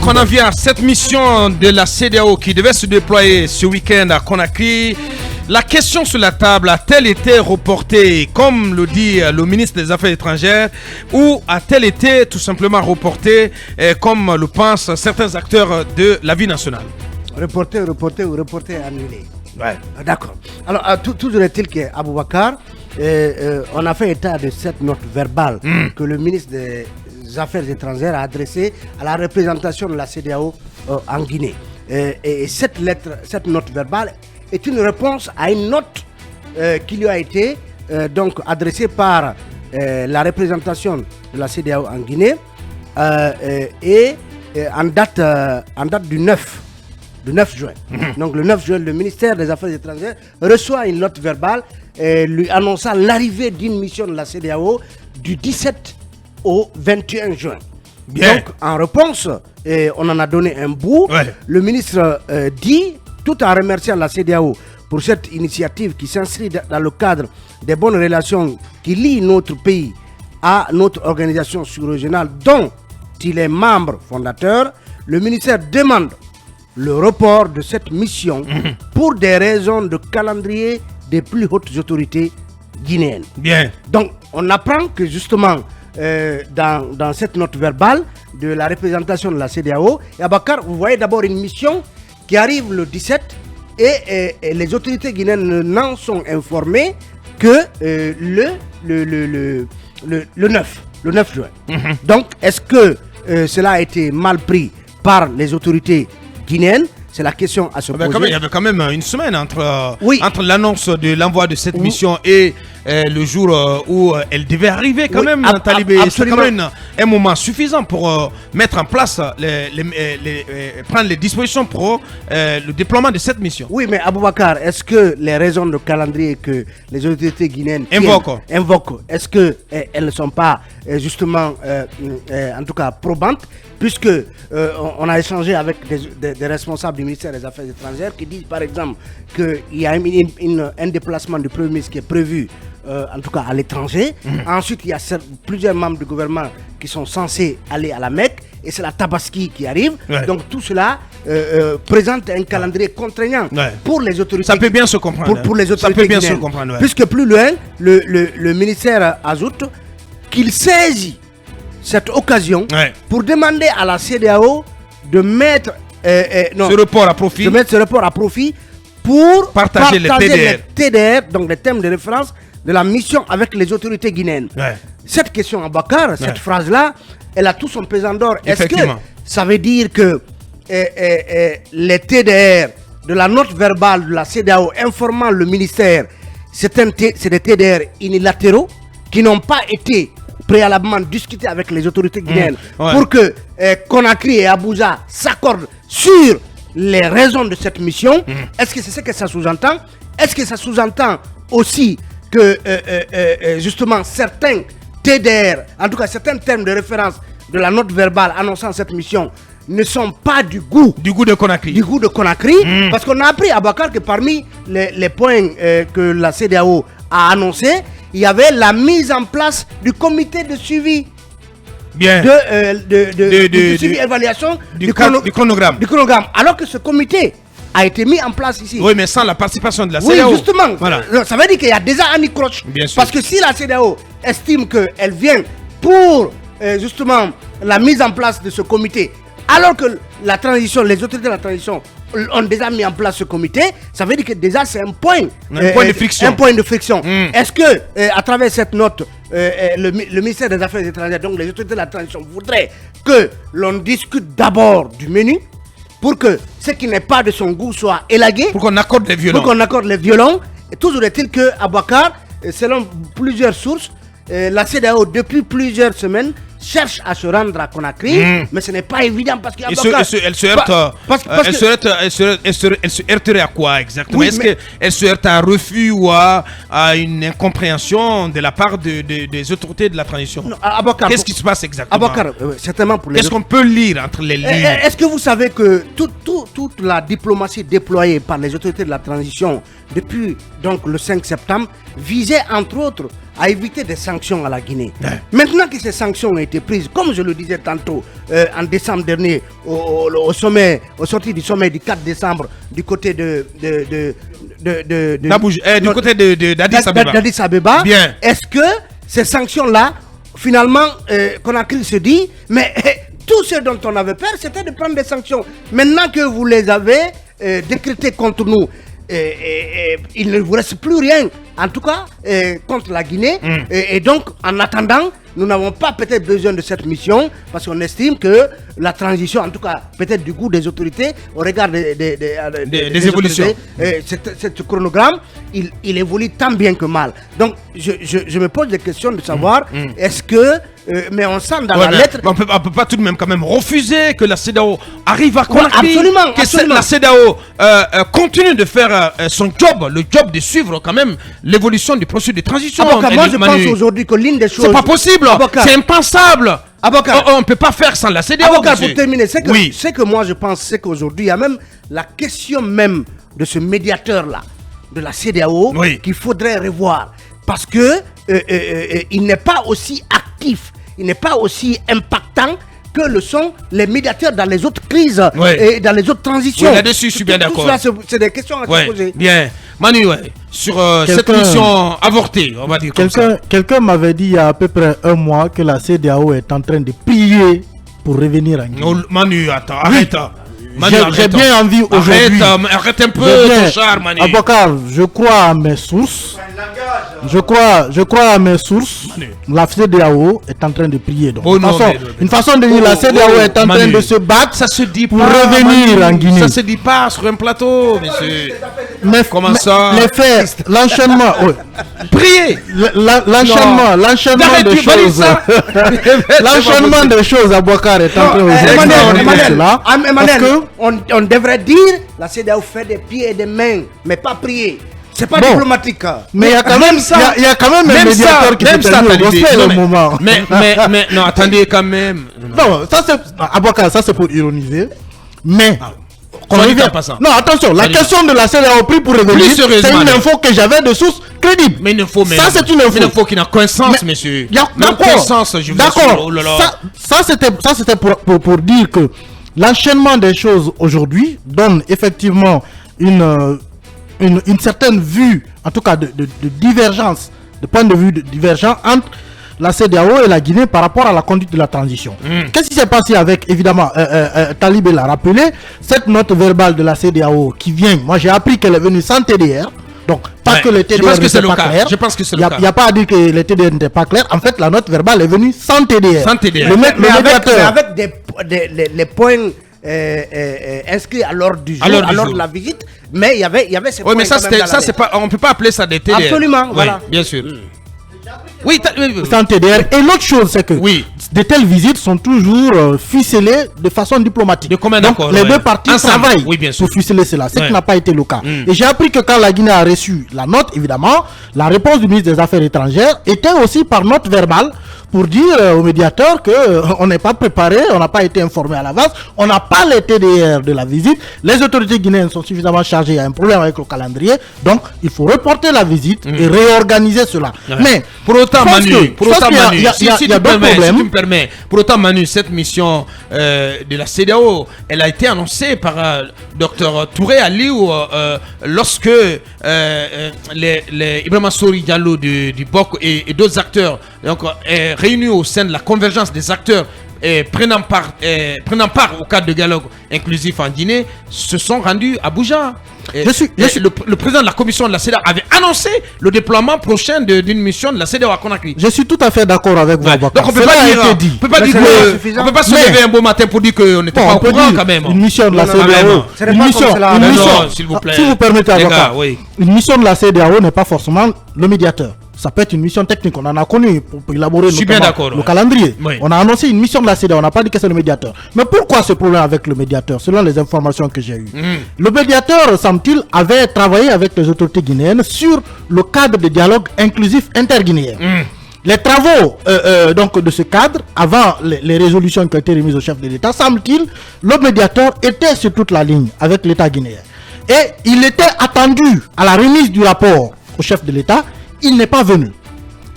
Donc on en vient à cette mission de la CEDEAO qui devait se déployer ce week-end à Conakry. La question sur la table, a-t-elle été reportée, comme le dit le ministre des Affaires étrangères, ou a-t-elle été tout simplement reportée, comme le pensent certains acteurs de la vie nationale? Reporter ou annulé. Ouais. D'accord. Alors, toujours est-il qu'Aboubacar, on a fait état de cette note verbale que le ministre des Affaires étrangères a adressée à la représentation de la CEDEAO en Guinée. Et cette note verbale est une réponse à une note qui lui a été donc adressée par la représentation de la CEDEAO en Guinée et en date du 9 juin. Donc le 9 juin, le ministère des Affaires étrangères reçoit une note verbale lui annonçant l'arrivée d'une mission de la CEDEAO du 17 au 21 juin. Bien. Donc en réponse, on en a donné un bout. Ouais. Le ministre dit, tout en remerciant la CEDEAO pour cette initiative qui s'inscrit dans le cadre des bonnes relations qui lient notre pays à notre organisation sous-régionale dont il est membre fondateur, le ministère demande le report de cette mission pour des raisons de calendrier des plus hautes autorités guinéennes. Bien. Donc on apprend que justement dans cette note verbale de la représentation de la CEDEAO, et Abakar, vous voyez d'abord une mission qui arrive le 17 et les autorités guinéennes n'en sont informées que le 9 juin. Donc est-ce que cela a été mal pris par les autorités guinéennes? C'est la question à se poser. Il y avait quand même une semaine entre l'annonce de l'envoi de cette mission et le jour où elle devait arriver quand même, Talibé. C'est quand même un moment suffisant pour mettre en place, prendre les dispositions pour le déploiement de cette mission. Oui, mais Aboubacar, est-ce que les raisons de calendrier que les autorités guinéennes invoquent, est-ce qu'elles ne sont pas justement, en tout cas, probantes, puisque on a échangé avec des responsables du ministère des Affaires étrangères qui disent par exemple qu'il y a un déplacement du Premier ministre qui est prévu en tout cas à l'étranger. Ensuite il y a plusieurs membres du gouvernement qui sont censés aller à la Mecque et c'est la Tabaski qui arrive. Donc tout cela présente un calendrier contraignant pour les autorités. Ça peut bien se comprendre. Pour les autorités ça peut bien se comprendre. Puisque plus loin, le ministère ajoute qu'il saisit cette occasion pour demander à la CEDEAO de mettre ce report à profit pour partager les TDR, donc les thèmes de référence de la mission avec les autorités guinéennes. Cette question à Bakar, cette phrase-là, elle a tout son pesant d'or. Est-ce que ça veut dire que les TDR de la note verbale de la CEDEAO informant le ministère, c'est des TDR unilatéraux qui n'ont pas été préalablement discuter avec les autorités guinéennes pour que Conakry et Abuja s'accordent sur les raisons de cette mission? Est-ce que c'est ce que ça sous-entend? Est-ce que ça sous-entend aussi que justement certains TDR, en tout cas certains termes de référence de la note verbale annonçant cette mission ne sont pas du goût de Conakry, parce qu'on a appris à Bakar que parmi les points que la CEDEAO a annoncé, il y avait la mise en place du comité de suivi de suivi évaluation du chronogramme. Alors que ce comité a été mis en place ici. Oui, mais sans la participation de la CEDEAO. Oui, justement. Voilà. Ça veut dire qu'il y a déjà un accroche. Parce que si la CEDEAO estime qu'elle vient pour justement la mise en place de ce comité, alors que la transition, les autorités de la transition ont déjà mis en place ce comité, ça veut dire que déjà c'est un point de friction. Est-ce que à travers cette note, le ministère des Affaires étrangères, donc les autorités de la transition, voudraient que l'on discute d'abord du menu pour que ce qui n'est pas de son goût soit élagué, pour qu'on accorde les violons. Et toujours est-il que Aboubacar, selon plusieurs sources, la CEDEAO depuis plusieurs semaines cherche à se rendre à Conakry, mais ce n'est pas évident parce qu'il y a elle se heurterait à quoi exactement? Est-ce qu'elle se heurte à un refus ou à une incompréhension de la part des autorités de la transition? Qu'est-ce qui se passe exactement? Certainement pour Est-ce qu'on peut lire entre les lignes? Est-ce que vous savez que toute la diplomatie déployée par les autorités de la transition depuis donc le 5 septembre visait entre autres à éviter des sanctions à la Guinée. Maintenant que ces sanctions ont été prises, comme je le disais tantôt, en décembre dernier, au sorti du sommet du 4 décembre, du côté du côté d'Addis Abeba, est-ce que ces sanctions-là, finalement, Conakry se dit, mais tout ce dont on avait peur, c'était de prendre des sanctions. Maintenant que vous les avez décrétées contre nous, il ne vous reste plus rien, en tout cas, contre la Guinée. Et donc, en attendant, nous n'avons pas peut-être besoin de cette mission parce qu'on estime que la transition, en tout cas, peut-être du goût des autorités, au regard des évolutions. Ce chronogramme, il évolue tant bien que mal. Donc, je me pose des questions de savoir, est-ce que, mais on sent dans la lettre... On peut pas tout de même quand même refuser que la CEDEAO arrive à Conakry, absolument. La CEDEAO continue de faire son job, le job de suivre quand même l'évolution du processus de transition. Moi, je pense aujourd'hui que l'une des choses... C'est pas possible, c'est impensable. On ne peut pas faire sans la CEDEAO. Pour terminer, c'est que moi je pense, c'est qu'aujourd'hui, il y a même la question même de ce médiateur-là, de la CEDEAO, qu'il faudrait revoir. Parce que il n'est pas aussi actif, il n'est pas aussi impactant que le sont les médiateurs dans les autres crises et dans les autres transitions. Là-dessus, je suis bien d'accord. C'est des questions à se poser. Bien. Manu, sur cette mission avortée, on va dire comme ça. Quelqu'un m'avait dit il y a à peu près un mois que la CEDEAO est en train de prier pour revenir en Guinée. Non, Manu, attends, arrête. J'ai bien envie aujourd'hui. Arrête un peu ton char, Manu. Abakar, je crois à mes sources. Je crois à mes sources. La CEDEAO est en train de prier. Donc, une façon de dire la CEDEAO est en train de se battre pour revenir en Guinée. Ça se dit pas sur un plateau, monsieur. Mais comment ça? Les faits, l'enchaînement. Prier. L'enchaînement des choses. L'enchaînement des choses, Abakar est en train de Emmanuel, on devrait dire la CEDEAO fait des pieds et des mains, mais pas prier. C'est pas diplomatique. Mais il y a quand même ça. Il y a quand même un médiateur qui s'est tenu au moment. Mais non, attendez quand même. Non, ça c'est Abouakar, ça c'est pour ironiser. Mais non, attention, la question de la CEDEAO pris pour revenir, c'est une info que j'avais de source crédible. Mais une info, ça c'est une info qui n'a qu'un sens, monsieur. D'accord. Ça c'était pour dire que l'enchaînement des choses aujourd'hui donne effectivement une certaine vue, en tout cas de divergence, de point de vue divergent entre la CEDEAO et la Guinée par rapport à la conduite de la transition. Qu'est-ce qui s'est passé avec, évidemment, Talib l'a rappelé, cette note verbale de la CEDEAO qui vient, moi j'ai appris qu'elle est venue sans TDR, donc parce que le TDR n'était pas clair. Je pense que c'est le cas. Il n'y a pas à dire que le TDR n'était pas clair. En fait, la note verbale est venue sans TDR. Sans TDR. Avec les points inscrits à l'ordre du jour, à l'ordre de la visite, mais il y avait ces points. Oui, mais ça c'est pas, on peut pas appeler ça des TDR. Absolument, voilà. Bien sûr. Oui, sans TDR. Et l'autre chose, c'est que de telles visites sont toujours ficelées de façon diplomatique. De combien d'accords? Les deux parties travaillent pour ficeler cela, ce qui n'a pas été le cas. Et j'ai appris que quand la Guinée a reçu la note, évidemment, la réponse du ministre des Affaires étrangères était aussi par note verbale pour dire au médiateur qu'on n'est pas préparé, on n'a pas été informé à l'avance, on n'a pas les TDR de la visite, les autorités guinéennes sont suffisamment chargées, il y a un problème avec le calendrier, donc il faut reporter la visite et réorganiser cela. Mais pour autant, Manu, si tu me permets, pour autant, Manu, cette mission de la CEDEAO, elle a été annoncée par Dr Touré Aliou lorsque les Ibrahima Sori Diallo du BOC et d'autres acteurs donc, réunis au sein de la convergence des acteurs prenant part au cadre de dialogue inclusif en Guinée se sont rendus à Abuja. Le président de la commission de la CEDEAO avait annoncé le déploiement prochain d'une mission de la CEDEAO à Conakry. Je suis tout à fait d'accord avec vous. Donc on ne peut pas se lever un beau matin pour dire qu'on n'était pas au courant quand même. Une mission de la CEDEAO, s'il vous plaît, si vous permettez, avocat, une mission de la CEDEAO n'est pas forcément le médiateur. Ça peut être une mission technique, on en a connu pour élaborer le calendrier. On a annoncé une mission de la CEDEAO, on n'a pas dit que c'est le médiateur. Mais pourquoi ce problème avec le médiateur, selon les informations que j'ai eues? Le médiateur, semble-t-il, avait travaillé avec les autorités guinéennes sur le cadre de dialogue inclusif interguinéen. Les travaux donc de ce cadre, avant les résolutions qui ont été remises au chef de l'État, semble-t-il, le médiateur était sur toute la ligne avec l'État guinéen. Et il était attendu à la remise du rapport au chef de l'État. Il n'est pas venu.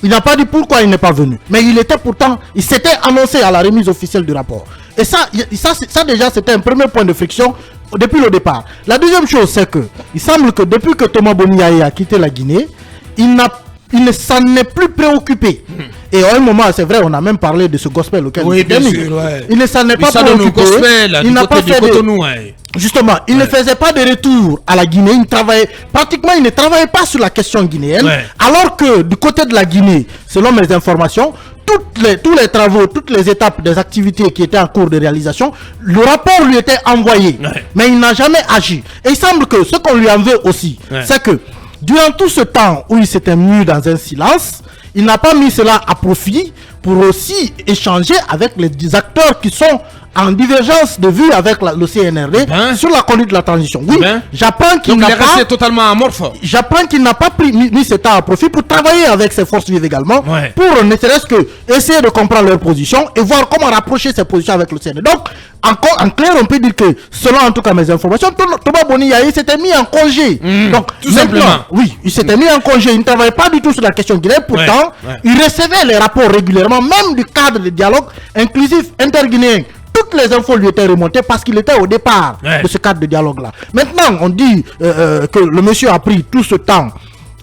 Il n'a pas dit pourquoi il n'est pas venu. Mais il s'était annoncé à la remise officielle du rapport. Et ça déjà, c'était un premier point de friction depuis le départ. La deuxième chose, c'est que il semble que depuis que Thomas Boniaï a quitté la Guinée, il ne s'en est plus préoccupé. Et à un moment, c'est vrai, on a même parlé de ce gospel auquel il ne s'en est pas préoccupé. Il n'a pas fait Justement, il ne faisait pas de retour à la Guinée. Il ne travaillait pas sur la question guinéenne. Alors que du côté de la Guinée, selon mes informations, tous les travaux, toutes les étapes des activités qui étaient en cours de réalisation, le rapport lui était envoyé. Mais il n'a jamais agi. Et il semble que ce qu'on lui en veut aussi, c'est que durant tout ce temps où il s'était mis dans un silence, il n'a pas mis cela à profit pour aussi échanger avec les acteurs qui sont en divergence de vue avec le CNRD sur la conduite de la transition. Oui, j'apprends qu'il n'a pas totalement amorphe. J'apprends qu'il n'a pas mis ce temps à profit pour travailler avec ses forces vives également, pour ne serait-ce que essayer de comprendre leur position et voir comment rapprocher ses positions avec le CNRD. Donc, en clair, on peut dire que, selon en tout cas mes informations, Thomas Boniaï s'était mis en congé. Donc, tout simplement. Oui, il s'était mis en congé. Il ne travaillait pas du tout sur la question guinéenne. Pourtant, il recevait les rapports régulièrement, même du cadre de dialogue inclusif interguinéen. Toutes les infos lui étaient remontées parce qu'il était au départ de ce cadre de dialogue-là. Maintenant, on dit que le monsieur a pris tout ce temps.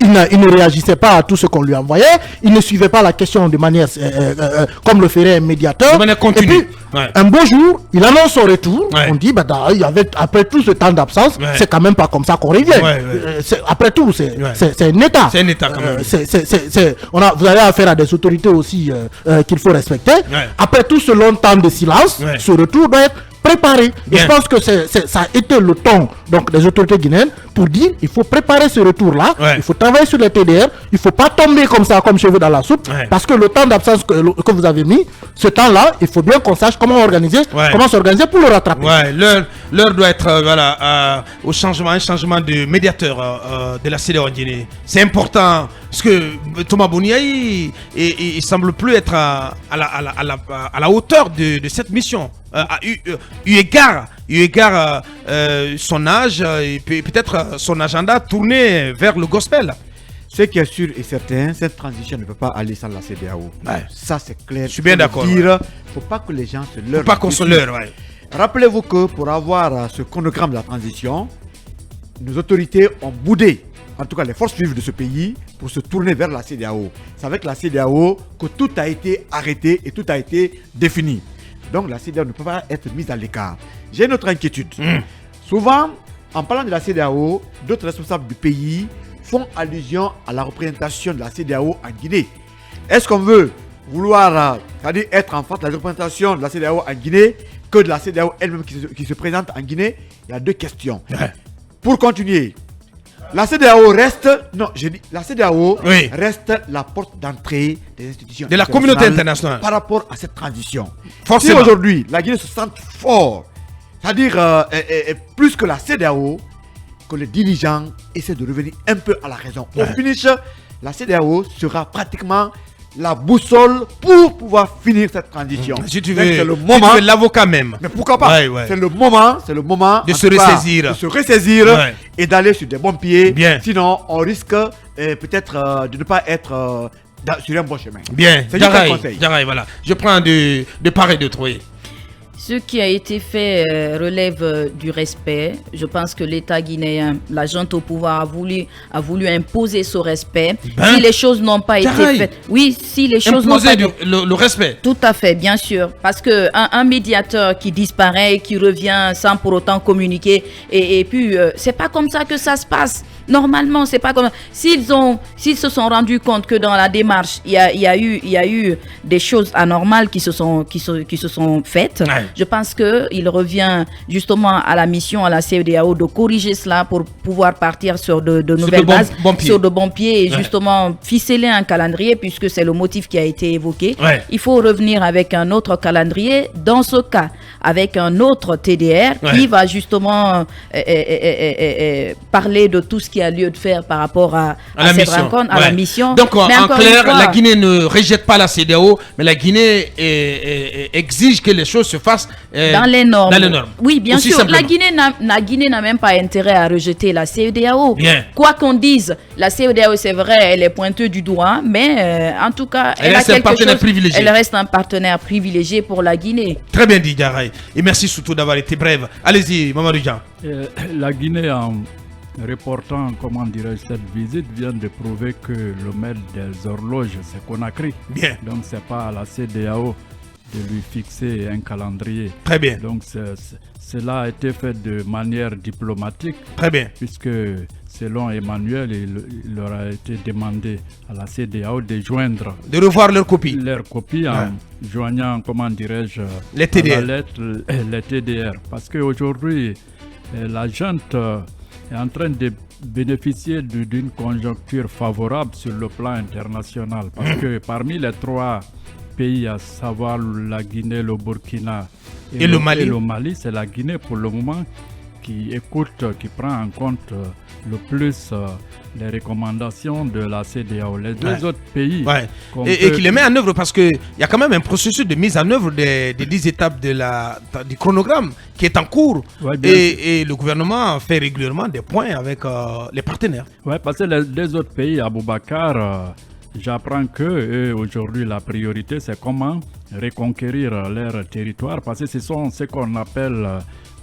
Il ne réagissait pas à tout ce qu'on lui envoyait. Il ne suivait pas la question de manière comme le ferait un médiateur. De manière continue. Et puis, un beau jour, il annonce son retour. On dit, après tout ce temps d'absence, c'est quand même pas comme ça qu'on revient. Après tout, c'est un État. C'est un État quand même. Vous avez affaire à des autorités aussi qu'il faut respecter. Après tout ce long temps de silence, ce retour doit être préparé. Et je pense que ça a été le ton donc, des autorités guinéennes pour dire il faut préparer ce retour-là, il faut travailler sur les TDR, il ne faut pas tomber comme ça, comme cheveux dans la soupe, parce que le temps d'absence que vous avez mis, ce temps-là, il faut bien qu'on sache comment s'organiser pour le rattraper. L'heure doit être un changement de médiateur de la CEDEAO en Guinée. C'est important parce que Thomas Boniaï il semble plus être à la hauteur de cette mission. Eu égard son âge et peut-être son agenda tourné vers le gospel. Ce qui est sûr et certain, cette transition ne peut pas aller sans la CEDEAO. Ça c'est clair. Je suis bien d'accord. Il ne faut pas que les gens se leurrent. Faut pas qu'on se leurre. Rappelez-vous que pour avoir ce chronogramme de la transition, nos autorités ont boudé, en tout cas les forces vives de ce pays, pour se tourner vers la CEDEAO. C'est avec la CEDEAO que tout a été arrêté et tout a été défini. Donc la CEDEAO ne peut pas être mise à l'écart. J'ai une autre inquiétude. Souvent, en parlant de la CEDEAO, d'autres responsables du pays font allusion à la représentation de la CEDEAO en Guinée. Est-ce qu'on veut vouloir c'est-à-dire être en face de la représentation de la CEDEAO en Guinée que de la CEDEAO elle-même qui se présente en Guinée? Il y a deux questions. Pour continuer, la CEDEAO reste, reste la porte d'entrée des institutions de la communauté internationale par rapport à cette transition. Forcément. Si aujourd'hui la Guinée se sent fort, c'est-à-dire plus que la CEDEAO, que les dirigeants essaient de revenir un peu à la raison. Au finish, la CEDEAO sera pratiquement la boussole pour pouvoir finir cette transition. Si tu veux, l'avocat même. Mais pourquoi pas? C'est le moment de se ressaisir, et d'aller sur des bons pieds. Sinon, on risque peut-être de ne pas être sur un bon chemin. Bien, c'est un conseil. Voilà. Je prends de part et de trouver. Ce qui a été fait relève du respect. Je pense que l'État guinéen, la junte au pouvoir, a voulu imposer ce respect. Si les choses n'ont pas été faites... Oui, si les choses n'ont pas été faites... le respect. Tout à fait, bien sûr. Parce qu'un médiateur qui disparaît, qui revient sans pour autant communiquer, et puis, c'est pas comme ça que ça se passe. Normalement, c'est pas comme... S'ils se sont rendus compte que dans la démarche, il y a eu des choses anormales qui se sont faites, je pense qu'il revient justement à la mission, à la CEDEAO, de corriger cela pour pouvoir partir sur de nouvelles bases, sur de bons pieds, et justement ficeler un calendrier, puisque c'est le motif qui a été évoqué. Il faut revenir avec un autre calendrier, dans ce cas, avec un autre TDR qui va justement parler de tout ce qui qui a lieu de faire par rapport à cette rencontre, à la mission. Donc, en clair, la Guinée ne rejette pas la CEDEAO, mais la Guinée exige que les choses se fassent dans les normes. Oui, bien aussi sûr. Simplement. La Guinée n'a même pas intérêt à rejeter la CEDEAO. Quoi qu'on dise, la CEDEAO, c'est vrai, elle est pointée du doigt, mais en tout cas, elle reste un partenaire privilégié pour la Guinée. Très bien dit, Diarra. Et merci surtout d'avoir été brève. Allez-y, Mamadou Jean. La Guinée, en reportant, comment dirais-je, cette visite, vient de prouver que le maître des horloges, c'est Conakry. Bien. Donc, c'est pas à la CEDEAO de lui fixer un calendrier. Très bien. Donc, cela a été fait de manière diplomatique. Très bien. Puisque, selon Emmanuel, il leur a été demandé à la CEDEAO de joindre... De revoir leur copie. Leur copie en joignant, comment dirais-je... Les TDR. À la lettre, les TDR. Parce qu'aujourd'hui, la junte est en train de bénéficier d'une conjoncture favorable sur le plan international. Parce que parmi les 3 pays, à savoir la Guinée, le Burkina et le Mali, c'est la Guinée pour le moment qui prend en compte le plus les recommandations de la CEDEAO. Les 2 autres pays... Et qui les met en œuvre, parce qu'il y a quand même un processus de mise en œuvre des 10 étapes du chronogramme qui est en cours. Et le gouvernement fait régulièrement des points avec les partenaires. Oui, parce que les 2 autres pays, Aboubacar... J'apprends que aujourd'hui la priorité c'est comment reconquérir leur territoire, parce que ce sont ce qu'on appelle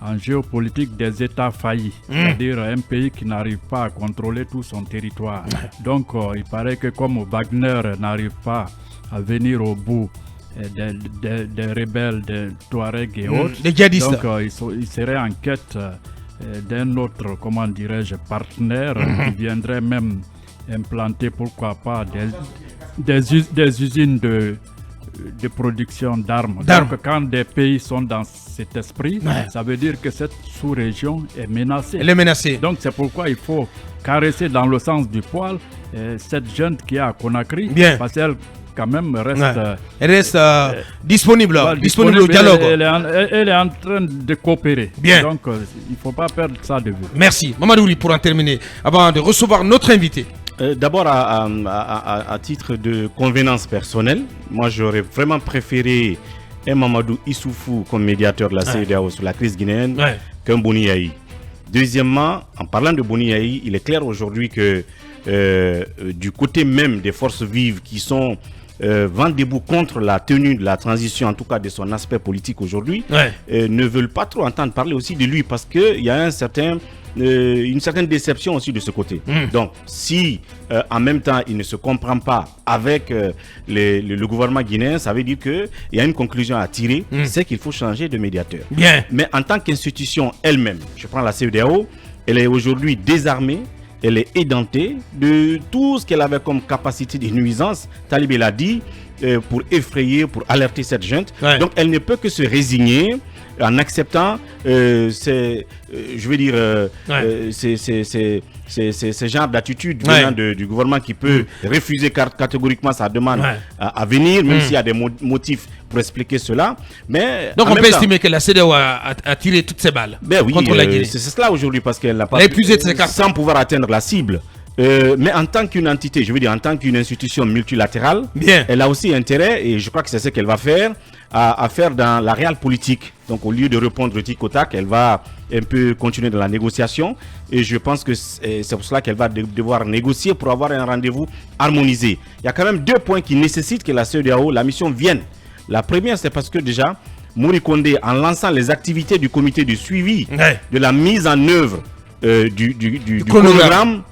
en géopolitique des États faillis, c'est-à-dire un pays qui n'arrive pas à contrôler tout son territoire. Donc il paraît que comme Wagner n'arrive pas à venir au bout des rebelles, des Touaregs et autres, des djihadistes. Donc ils seraient en quête d'un autre, comment dirais-je, partenaire qui viendrait même implanter, pourquoi pas, des usines de production d'armes. Donc quand des pays sont dans cet esprit, ça veut dire que cette sous-région est menacée. Elle est menacée. Donc c'est pourquoi il faut caresser dans le sens du poil cette junte qui est à Conakry, parce qu'elle quand même reste disponible au dialogue. Elle est en train de coopérer. Bien. Donc il ne faut pas perdre ça de vue. Merci. Mamadou, pour en terminer, avant de recevoir notre invité. D'abord, à titre de convenance personnelle, moi j'aurais vraiment préféré un Mamadou Issoufou comme médiateur de la CEDEAO sur la crise guinéenne qu'un Boni Yahi. Deuxièmement, en parlant de Boni Yahi, il est clair aujourd'hui que du côté même des forces vives qui sont vent debout contre la tenue de la transition, en tout cas de son aspect politique aujourd'hui, ne veulent pas trop entendre parler aussi de lui, parce qu'il y a une certaine déception aussi de ce côté. Donc, si en même temps il ne se comprend pas avec le gouvernement guinéen, ça veut dire qu'il y a une conclusion à tirer, c'est qu'il faut changer de médiateur. Mais en tant qu'institution elle-même, je prends la CEDEAO, elle est aujourd'hui désarmée, elle est édentée de tout ce qu'elle avait comme capacité de nuisance. Talib l'a dit, pour effrayer, pour alerter cette junte. Donc elle ne peut que se résigner en acceptant ces genres d'attitude venant du gouvernement qui peut refuser catégoriquement sa demande à venir, même s'il y a des motifs pour expliquer cela. Mais donc on peut estimer que la CEDEAO a tiré toutes ses balles contre la Guinée. C'est cela aujourd'hui, parce qu'elle n'a pas épuisé de ses cartes sans pouvoir atteindre la cible. Mais en tant qu'une entité, je veux dire en tant qu'une institution multilatérale, elle a aussi intérêt, et je crois que c'est ce qu'elle va faire, à faire dans la réelle politique. Donc au lieu de répondre au tic au tac, elle va un peu continuer dans la négociation, et je pense que c'est pour cela qu'elle va devoir négocier pour avoir un rendez-vous harmonisé. Il y a quand même 2 points qui nécessitent que la CEDEAO, la mission vienne. La première, c'est parce que déjà, Mori Kondé, en lançant les activités du comité de suivi de la mise en œuvre du chronogramme,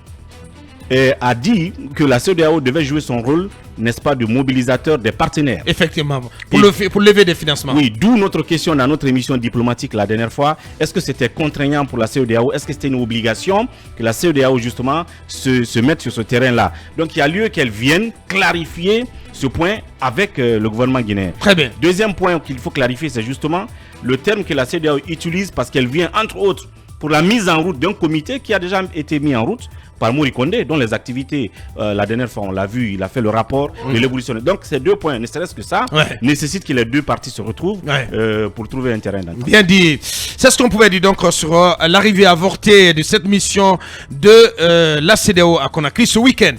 a dit que la CEDEAO devait jouer son rôle, n'est-ce pas, de mobilisateur des partenaires. Effectivement, pour lever des financements. Oui, d'où notre question dans notre émission diplomatique la dernière fois. Est-ce que c'était contraignant pour la CEDEAO? Est-ce que c'était une obligation que la CEDEAO justement se mette sur ce terrain-là? Donc il y a lieu qu'elle vienne clarifier ce point avec le gouvernement guinéen. Très bien. Deuxième point qu'il faut clarifier, c'est justement le terme que la CEDEAO utilise, parce qu'elle vient entre autres pour la mise en route d'un comité qui a déjà été mis en route par Mori Kondé, dont les activités, la dernière fois on l'a vu, il a fait le rapport de l'évolution. Donc ces 2 points, ne serait-ce que ça, nécessitent que les 2 parties se retrouvent pour trouver un terrain d'entente. Bien dit. C'est ce qu'on pouvait dire donc sur l'arrivée avortée de cette mission de la CEDEAO à Conakry ce week-end.